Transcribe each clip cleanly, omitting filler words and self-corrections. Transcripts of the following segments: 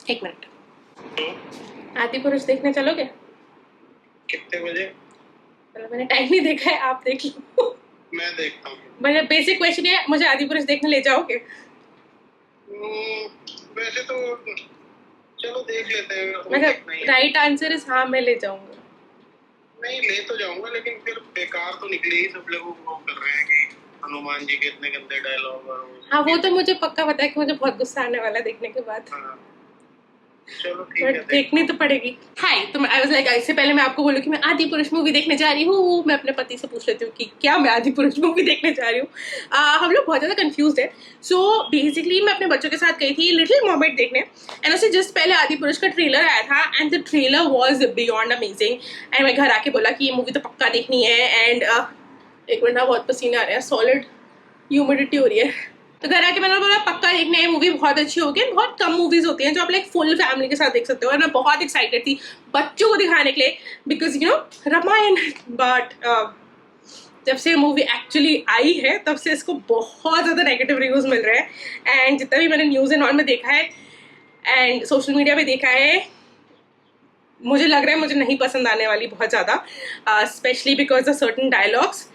एक मिनट। आदि पुरुष देखने चलोगे? कितने बजे? मैंने टाइम नहीं देखा है, आप देख लो। मैं देखता हूँ। मेरा बेसिक क्वेश्चन है, मुझे आदि पुरुष देखने ले जाओगे? वैसे तो चलो देख लेते हैं। मतलब राइट आंसर इज हाँ, मैं ले जाऊंगा। नहीं ले तो जाऊंगा, लेकिन फिर बेकार तो निकले ही। सब लोग वो कर रहे हैं कि हनुमान जी के इतने गंदे डायलॉग और हाँ, वो तो मुझे पक्का पता है कि मुझे बहुत गुस्सा आने वाला है देखने के बाद। हाँ। चलो ठीक है, देखनी तो पड़ेगी। हाय, तो आई वाज लाइक, इससे पहले मैं आपको बोलूं कि मैं आदि पुरुष मूवी देखने जा रही हूँ, मैं अपने पति से पूछ लेती हूँ कि क्या मैं आदि पुरुष मूवी देखने जा रही हूँ। हम लोग बहुत ज़्यादा कंफ्यूज है। सो बेसिकली मैं अपने बच्चों के साथ गई थी लिटिल मर्मेड देखने, एंड उससे जस्ट पहले आदि पुरुष का ट्रेलर आया था, and the trailer was beyond amazing. And मैं घर आके बोला कि ये मूवी तो पक्का देखनी है। एंड एक मिनट, बहुत पसीने आ रहे हैं, सॉलिड ह्यूमिडिटी हो रही है। तो घर आके मैंने बोला पक्का देखने है, मूवी बहुत अच्छी होगी। बहुत कम मूवीज होती हैं जो आप लाइक फुल फैमिली के साथ देख सकते हो, और मैं बहुत एक्साइटेड थी बच्चों को दिखाने के लिए, because you know Ramayana. But जब से मूवी एक्चुअली आई है तब से इसको बहुत ज़्यादा नेगेटिव रिव्यूज मिल रहे हैं, एंड जितना भी मैंने न्यूज़ एंड ऑल में देखा है एंड सोशल मीडिया पे देखा है, मुझे लग रहा है मुझे नहीं पसंद आने वाली बहुत ज़्यादा, specially because of certain dialogues.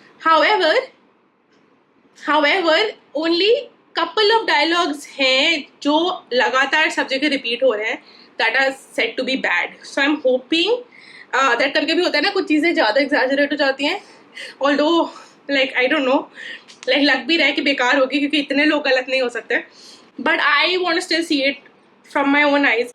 However only couple of dialogues हैं जो लगातार सब जगह रिपीट हो रहे हैं, that are said to be bad. So I'm hoping that करके भी होता है ना, कुछ चीज़ें ज़्यादा exaggerate हो जाती हैं, although like I don't know, like लग भी रहा है कि बेकार होगी क्योंकि इतने लोग गलत नहीं हो सकते, but I want to still see it from my own eyes.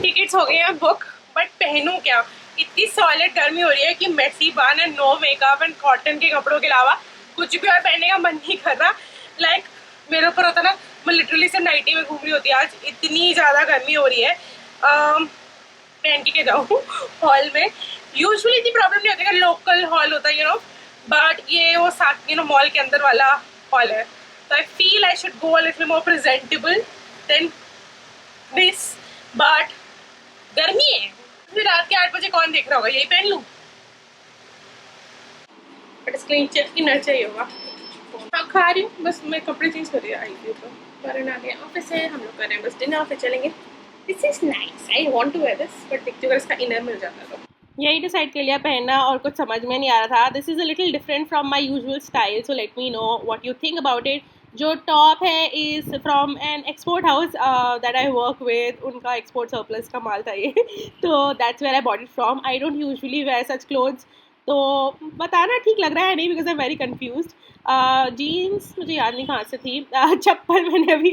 Tickets हो गए हैं बुक, बट पहनूं क्या? इतनी सॉलिड गर्मी हो रही है कि messy bun and no makeup and cotton के कपड़ों के अलावा कुछ भी और पहनने का मन नहीं कर रहा। लाइक मेरे ऊपर होता ना, मैं लिटरली सिर्फ नाइटी में घूम रही होती है। आज इतनी ज़्यादा गर्मी हो रही है, पहन के जाऊँ हॉल में। यूजुअली इतनी प्रॉब्लम नहीं होती है, लोकल हॉल होता है बट ये वो साथ मॉल के अंदर वाला हॉल है, तो I feel I should go a little more presentable than this. But गर्मी है, फिर रात के 8 बजे कौन देख रहा होगा, यही पहन लूँ? बट इसके लिए चेक की नर चाहिए होगा। हाँ, खा रही हूँ, बस मैं कपड़े चेंज कर रही आई थी तो करण आ गया ऑफिस से, हम लोग कर रहे हैं बस डिनर, फिर चलेंगे। This is nice, I want to wear this, but देखती हूँ अगर इसका इनर मिल जाता तो। यही डिसाइड कर लिया पहनना, और कुछ समझ में नहीं आ रहा था। This is a little different from my usual style, so let me know what you think about it. जो टॉप है is from an export house that I work with, उनका एक्सपोर्ट सरप्लस का माल था ये तो that's where I bought it from. I don't usually wear such clothes, तो बताना ठीक लग रहा है नहीं, because I am very confuse. Jeans मुझे याद नहीं कहाँ से थी। चप्पल मैंने अभी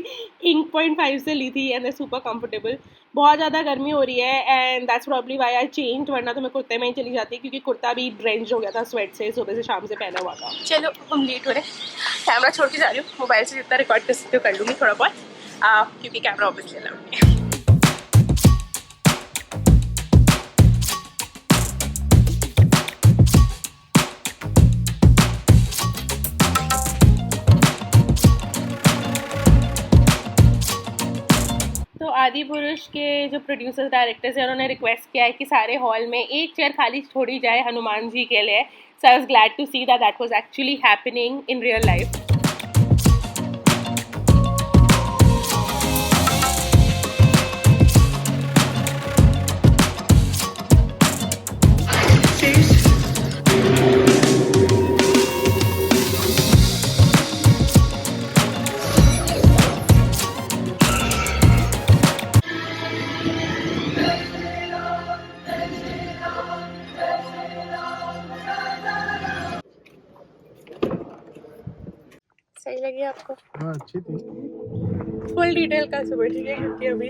Ink.5 से ली थी, एंड सुपर कंफर्टेबल। बहुत ज़्यादा गर्मी हो रही है, and that's probably why I change, वरना तो मैं कुर्ते में ही चली जाती, क्योंकि कुर्ता भी ड्रेंच हो गया था स्वेट से, सुबह से शाम से पहना हुआ था। चलो हम लेट हो रहे हैं, कैमरा छोड़ के जा रही हूँ। मोबाइल से जितना रिकॉर्ड कर सकते हो कर लूँगी थोड़ा बहुत, क्योंकि कैमरा ऑब्वियसली अलाउड नहीं है। तो आदि पुरुष के जो प्रोड्यूसर्स डायरेक्टर्स हैं, उन्होंने रिक्वेस्ट किया है कि सारे हॉल में एक चेयर खाली छोड़ी जाए हनुमान जी के लिए। So I was glad to see that was actually happening in real life. सही लगी आपको? हाँ, अच्छी थी। फुल डिटेल का सुबह, ठीक है, क्योंकि अभी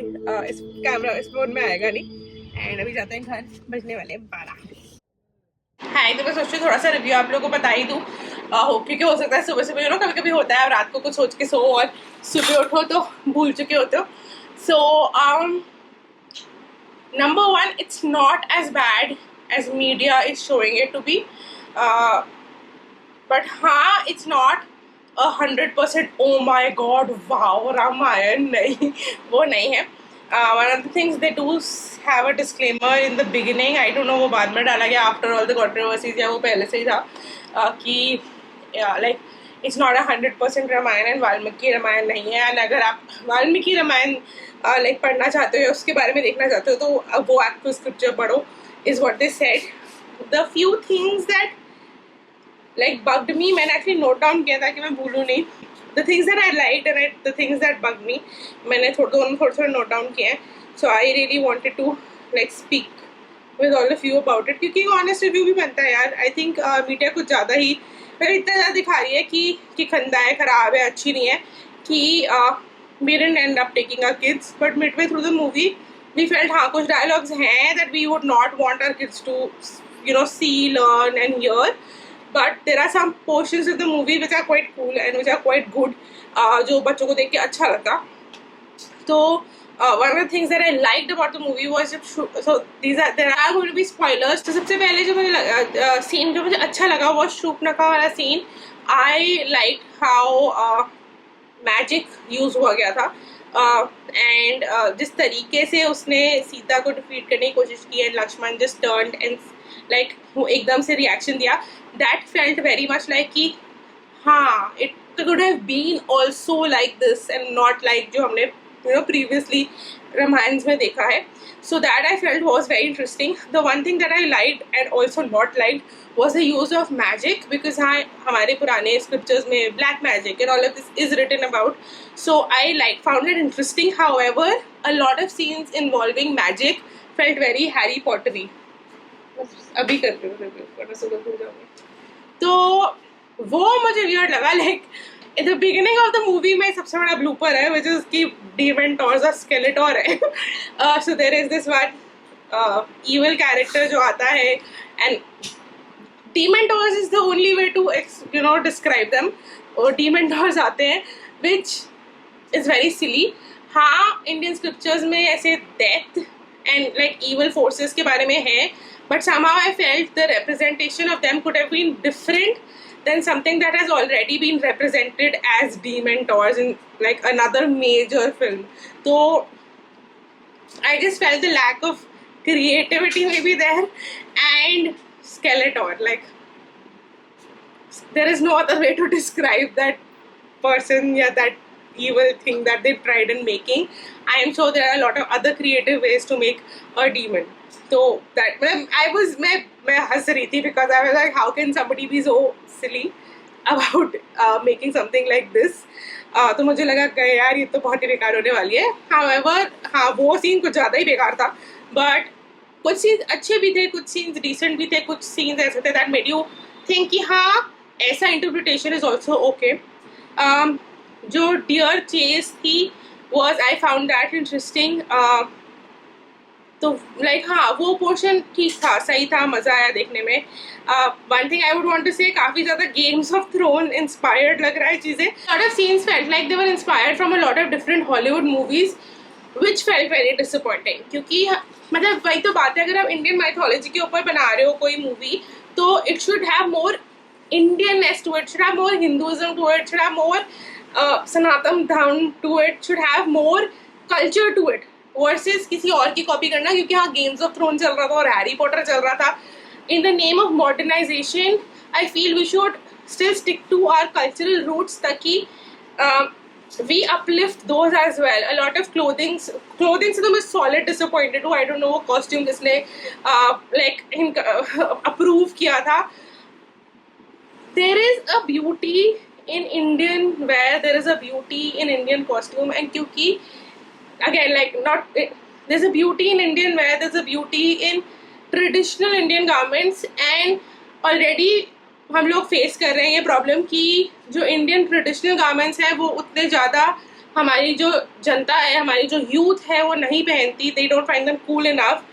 इस कैमरा इस फोन में आएगा नहीं, एंड अभी जाते हैं घर, बजने वाले 12। हाय, तो मैं सोचती हूँ थोड़ा सा रिव्यू आप लोगों को बता ही दूँ, क्योंकि हो सकता है सुबह सुबह कभी कभी होता है, रात को कुछ सोच के सो और सुबह उठो तो भूल चुके होते हो। सो number one, it's not as bad as media is showing it to be, but हाँ, it's not 100% oh my god wow Ramayan, नहीं वो नहीं है। One of the things they do have a disclaimer in the beginning, I don't know वो बाद में डाला गया after all the controversies, या वो पहले से ही था, कि like it's not 100% Ramayana and Valmiki Ramayana नहीं है। एंड अगर आप वाल्मीकि रामायण लाइक पढ़ना चाहते हो, उसके बारे में देखना चाहते हो, तो अब वो एक्चुअल स्क्रिप्चर पढ़ो, is what they said. The few things that like bugged me, मैंने एक्चुअली नोट डाउन किया था कि मैं भूलूँ नहीं। The things that I like and the things that bugged me, मैंने थोड़े नोट डाउन किए हैं। So I really wanted to like speak with all of you about it, क्योंकि ऑनेस्ट रिव्यू भी बनता है यार। आई थिंक मीडिया कुछ ज़्यादा ही इतना ज़्यादा दिखा रही है कि खंदा है, ख़राब है, अच्छी नहीं है, कि we didn't end up taking our kids, but midway through the movie we felt हाँ कुछ dialogues हैं that we would not want our kids to see, learn and hear, but there are some portions of the movie which are quite cool and which are quite good, जो बच्चों को देख के अच्छा लगा। तो one of the things that I liked about the movie was there are going to be spoilers। तो सबसे पहले जो मुझे सीन जो मुझे अच्छा लगा वो शूर्पणखा वाला scene. I liked how magic use हुआ गया था एंड जिस तरीके से उसने सीता को डिफीट करने की कोशिश की and Lakshman just turned and like वो एकदम से रिएक्शन दिया, that felt very much like कि हाँ it could have been also like this and not like जो हमने प्रीवियसली रामायण में देखा है। So that I felt was very interesting. The one thing that I liked and also not liked was the use of magic, because हमारे पुराने scriptures में black magic and all of this is written about. So I found it interesting. However, a lot of scenes involving magic felt very Harry Pottery. अभी कर रही हूँ review, वरना सुबह भूल जाऊँगी। तो वो मुझे weird लगा, like in the beginning of the movie में सबसे बड़ा blooper है which is कि Dementors और Skeletor है। So there is this one evil character जो आता है and Dementors is the only way to describe them। और Dementors आते हैं which is very silly। हाँ Indian scriptures में ऐसे death and like evil forces के बारे में है, but somehow I felt the representation of them could have been different than something that has already been represented as Dementors in like another major film. So I just felt the lack of creativity maybe there, and Skeletor, like there is no other way to describe that person, yeah, that evil thing that they tried in making. I am sure there are a lot of other creative ways to make a demon. So that मैं हंस रही थी because I was like, how can somebody be so silly about making something like this? तो मुझे लगा कि यार ये तो बहुत ही बेकार होने वाली है। However, हाँ वो सीन कुछ ज़्यादा ही बेकार था, but कुछ सीन्स अच्छे भी थे, कुछ सीन्स डिसेंट भी थे, कुछ सीन्स ऐसे थे that made you think कि हाँ ऐसा interpretation is also okay। जो deer chase थी was I found that interesting। तो लाइक हाँ वो पोर्शन ठीक था, सही था, मज़ा आया देखने में। One thing I would want to say काफ़ी ज़्यादा गेम्स ऑफ थ्रोन इंस्पायर्ड लग रहा है चीज़ें। Lot of scenes felt like they were inspired from a lot of different Hollywood movies which felt very disappointing. क्योंकि मतलब वही तो बात है, अगर आप इंडियन माइथोलॉजी के ऊपर बना रहे हो कोई मूवी तो it should have more Indianness to it, should have more Hinduism to it, should have more Sanatan Dharma to it, should have more culture to it, versus किसी और की कॉपी करना। क्योंकि हाँ गेम्स ऑफ थ्रोन चल रहा था और हैरी पॉटर चल रहा था। In the name of modernization I feel we should still stick to our cultural roots ताकि we uplift those as well। A lot of clothing से तो मैं solid disappointed हूँ। I don't know वो costume जिसने like approve किया था। There is a beauty in Indian wear, there is a beauty in Indian costume, and क्योंकि again like not there's a beauty in Indian wear, there's a beauty in traditional Indian garments, and already हम लोग face कर रहे हैं ये problem कि जो Indian traditional garments हैं वो उतने ज़्यादा हमारी जो जनता है, हमारी जो यूथ है वो नहीं पहनती। They don't find them cool enough.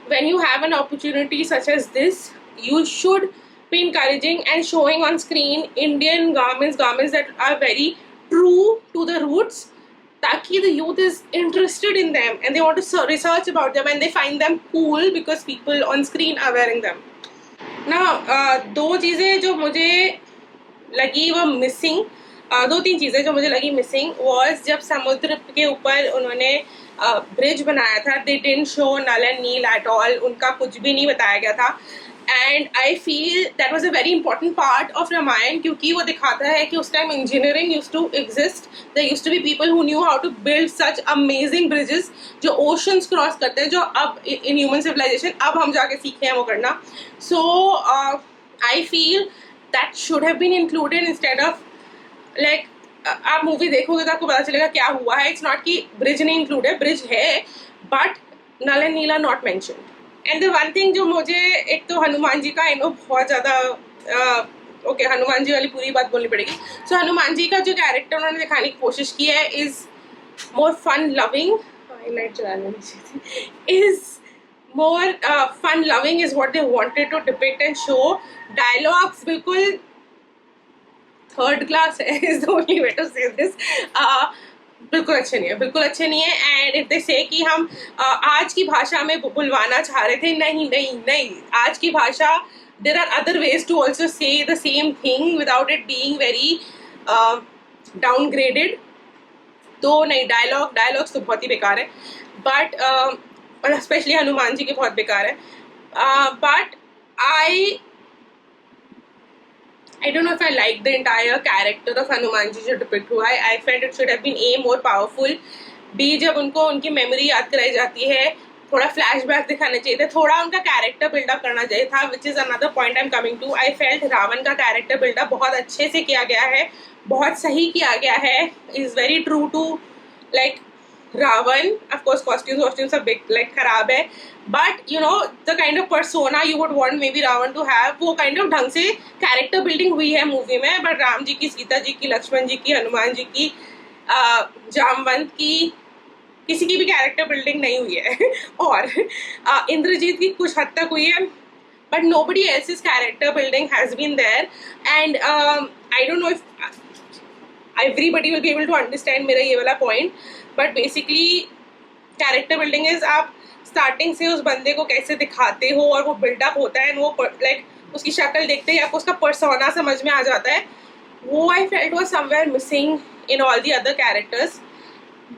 When you have an opportunity such as this you should be encouraging and showing on screen Indian garments that are very true to the roots, ताकि the youth is interested in them and they want to research about them and they find them cool because people on screen are wearing them। दो चीज़ें जो मुझे लगी वो missing, दो तीन चीज़ें जो मुझे लगी मिसिंग वॉज जब समुद्र के ऊपर उन्होंने ब्रिज बनाया था, they didn't show Nal and Neel at all, उनका कुछ भी नहीं बताया गया था। And I feel that was a very important part of Ramayana, क्योंकि वो दिखाता है कि उस time engineering use to exist, there use to be people who knew how to build such amazing bridges जो ओशंस क्रॉस करते हैं, जो अब इन ह्यूमन सिविलाइजेशन अब हम जाके सीखे हैं वो करना. So I feel that should have been included instead of like आप मूवी देखोगे तो आपको पता चलेगा क्या हुआ है. इट्स नॉट कि ब्रिज नहीं इंक्लूड है, ब्रिज है, but Nal and Neela not mentioned. And the one thing जो मुझे, एक तो हनुमान जी का इनो बहुत ज़्यादा ओके हनुमान जी वाली पूरी बात बोलनी पड़ेगी. सो हनुमान जी का जो कैरेक्टर उन्होंने दिखाने की कोशिश की है is more fun loving, light चलाने is more fun loving is what they wanted to depict and show. Dialogues बिल्कुल थर्ड क्लास है, is the only way to say this. बिल्कुल अच्छे नहीं है, बिल्कुल अच्छे नहीं है. एंड इफ दे से कि हम आज की भाषा में बुलवाना चाह रहे थे, नहीं नहीं नहीं, आज की भाषा there are other ways to also say the same thing without it being very downgraded. तो नहीं, डायलॉग्स तो बहुत ही बेकार है, बट स्पेशली हनुमान जी के बहुत बेकार है. But I don't know if I like the entire character of Hanuman ji जो डिपिक्ट हुआ है. I felt it should have been A, more powerful. B, जब उनको उनकी मेमोरी याद कराई जाती है, थोड़ा फ्लैशबैक दिखाना चाहिए था, थोड़ा उनका कैरेक्टर बिल्डअप करना चाहिए था, which is another point I am coming to. I felt Ravan का कैरेक्टर बिल्डअप बहुत अच्छे से किया गया है, बहुत सही किया गया है. Is very true to like Ravan. Of course costumes are big, like खराब है, but you know the kind of persona you would want maybe Ravan to have, वो kind of ढंग से character building हुई है मूवी में. but Ram ji की, सीता जी की, लक्ष्मण जी की, हनुमान जी की, जामवंत की, किसी की भी कैरेक्टर बिल्डिंग नहीं हुई है. और इंद्रजीत की कुछ हद तक हुई है, but nobody else's character building has been there. and I don't know if everybody will be able to understand मेरा ये वाला point, but basically character building is आप स्टार्टिंग से उस बंदे को कैसे दिखाते हो और वो बिल्डअप होता है, वो लाइक उसकी शक्ल देखते ही आपको उसका पर्सोना समझ में आ जाता है. वो I felt was somewhere missing in all the other characters.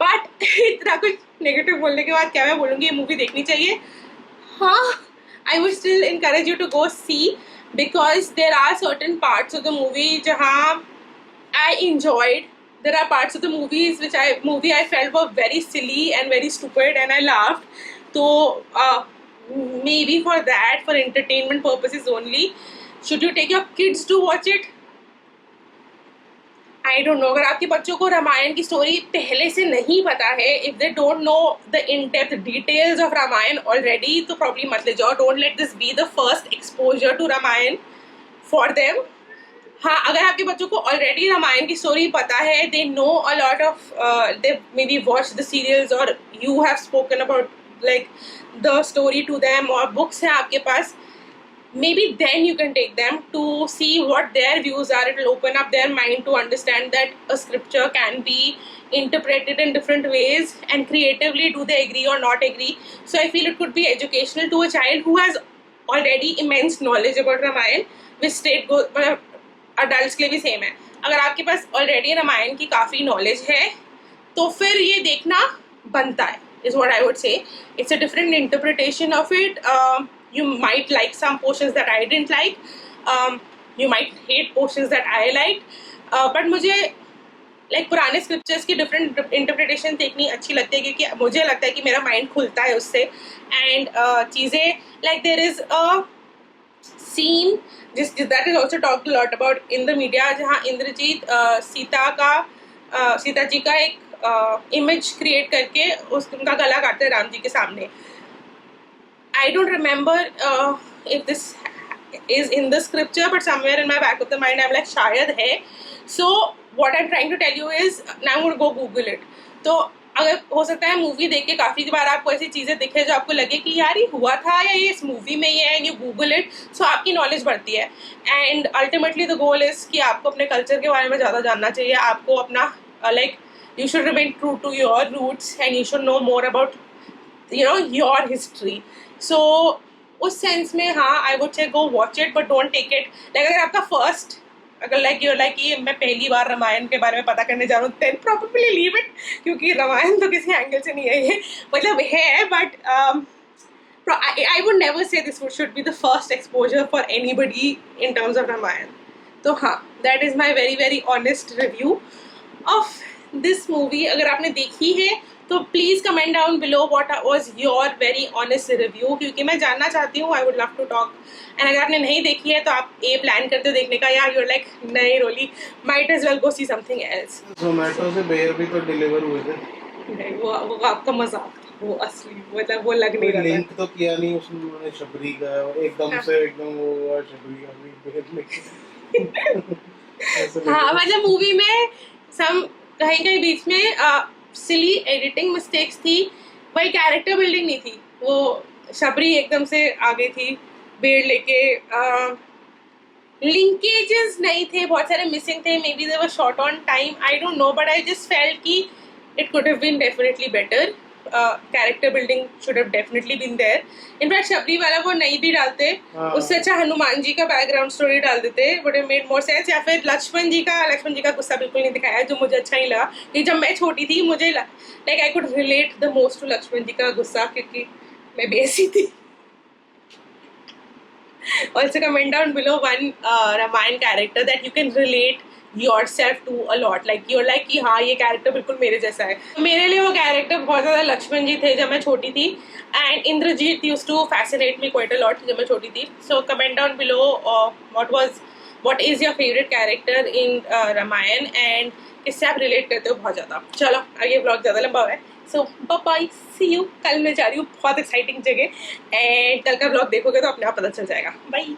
But इतना कुछ नेगेटिव बोलने के बाद क्या मैं बोलूँगी, ये मूवी देखनी चाहिए. हाँ, I would still encourage you to go see, because there are certain parts of the movie जहाँ I enjoyed. There are parts of the movie I felt were very silly and very stupid and I laughed. So maybe for that, for entertainment purposes only, should you take your kids to watch it? I don't know. अगर आपके बच्चों को रामायण की story पहले से नहीं पता है, if they don't know the in-depth details of Ramayan already, तो probably मत ले जाओ. Don't let this be the first exposure to Ramayan for them. हाँ, अगर आपके बच्चों को ऑलरेडी रामायण की स्टोरी पता है, they know a lot of, they maybe watch the serials और you have spoken about like the story to them, और बुक्स हैं आपके पास, maybe then you can take them to see what their views are. It will open up their mind to understand that a scripture can be interpreted in different ways and creatively do they agree or not agree. So I feel it could be educational to a child who has already immense knowledge about Ramayan, which state go adult के लिए भी same है. अगर आपके पास already Ramayan की काफ़ी knowledge है तो फिर ये देखना बनता है, is what I would say. It's a different interpretation of it. You might like some portions that I didn't like, you might hate portions that I like, but मुझे लाइक पुराने स्क्रिप्चर्स की डिफरेंट इंटरप्रिटेशन देखनी अच्छी लगती है, क्योंकि मुझे लगता है कि मेरा माइंड खुलता है उससे. एंड चीज़ें like there is a scene that is also talked a lot about in the media, जहाँ इंद्रजीत सीता जी का एक इमेज क्रिएट करके उनका गला काटते हैं राम जी के सामने. I don't remember if this is in the scripture, but somewhere in my back of the mind I'm like शायद है. So what I'm trying to tell you is, now I'm going to go Google it. तो अगर हो सकता है movie देख के काफ़ी बार आपको ऐसी चीज़ें दिखे जो आपको लगे कि यार ये हुआ था या ये इस मूवी में ही है, एंड यू गूगल इट, सो आपकी नॉलेज बढ़ती है. And ultimately the goal is कि आपको अपने कल्चर के बारे में ज़्यादा जानना चाहिए. आपको अपना like you should remain true to your roots and you should know more about you know your history. So उस सेंस में हाँ, I would say go watch it, but don't take it like अगर आपका first, अगर like your like ये मैं पहली बार रामायण के बारे में पता करने जा रहा हूँ, देन प्रॉबेबली लीव इट, क्योंकि रामायण तो किसी एंगल से नहीं है ये, मतलब है, but I would never say this should be the first exposure for anybody in terms of Ramayan. तो हाँ, that is my very very honest review of this movie. अगर आपने देखी है तो please comment down below what was your very honest review, क्योंकि मैं जानना चाहती हूँ. I would love to talk. And अगर आपने नहीं देखी है तो आप ये प्लान करते हो देखने का, यार यूर लाइक नहीं really, might as well go see something else. Zomato से बेर भी तो डिलीवर हुए थे. नहीं, वो आपका मजाक था, वो असली मतलब वो लग नहीं रहा था. लिंक तो किया नहीं उसने शबरी का, एकदम से एकदम वो शबरी का भी बेर लेके. हाँ मतलब मूवी में सम कहीं कहीं बीच में सिली एडिटिंग मिस्टेक्स थी. वही कैरेक्टर बिल्डिंग नहीं थी. वो शबरी एकदम से आ गई थी बेड़ लेके. लिंकेजेस नहीं थे, बहुत सारे मिसिंग थे. Maybe they were short on time, I don't know, but I just felt कि it could have been definitely better. Character building should have definitely been there. In fact Shabari वाला वो नहीं भी डालते, उससे अच्छा हनुमान जी का बैकग्राउंड स्टोरी डाल देते, would have made more sense. या फिर लक्ष्मण जी का गुस्सा बिल्कुल नहीं दिखाया, जो मुझे अच्छा नहीं लगा. क्योंकि जब मैं छोटी थी मुझे like I could relate the most to Lakshman ji का गुस्सा, क्योंकि मैं बेसी थी. Also comment down below one Ramayan character that you can relate yourself to a lot. Like you're like कि हाँ ये कैरेक्टर बिल्कुल मेरे जैसा है. मेरे लिए वो कैरेक्टर बहुत ज़्यादा लक्ष्मण जी थे जब मैं छोटी थी. And Indrajit used to fascinate me quite a lot जब मैं छोटी थी. So comment down below what is your favorite character in Ramayan and किससे आप रिलेट करते हो बहुत ज़्यादा. चलो अब ये ब्लॉग ज़्यादा लंबा हुआ है. सो बाय, सी यू. कल मैं जा रही हूँ बहुत एक्साइटिंग जगह, एंड कल का ब्लॉग देखोगे तो अपने आप पता चल जाएगा. बाय.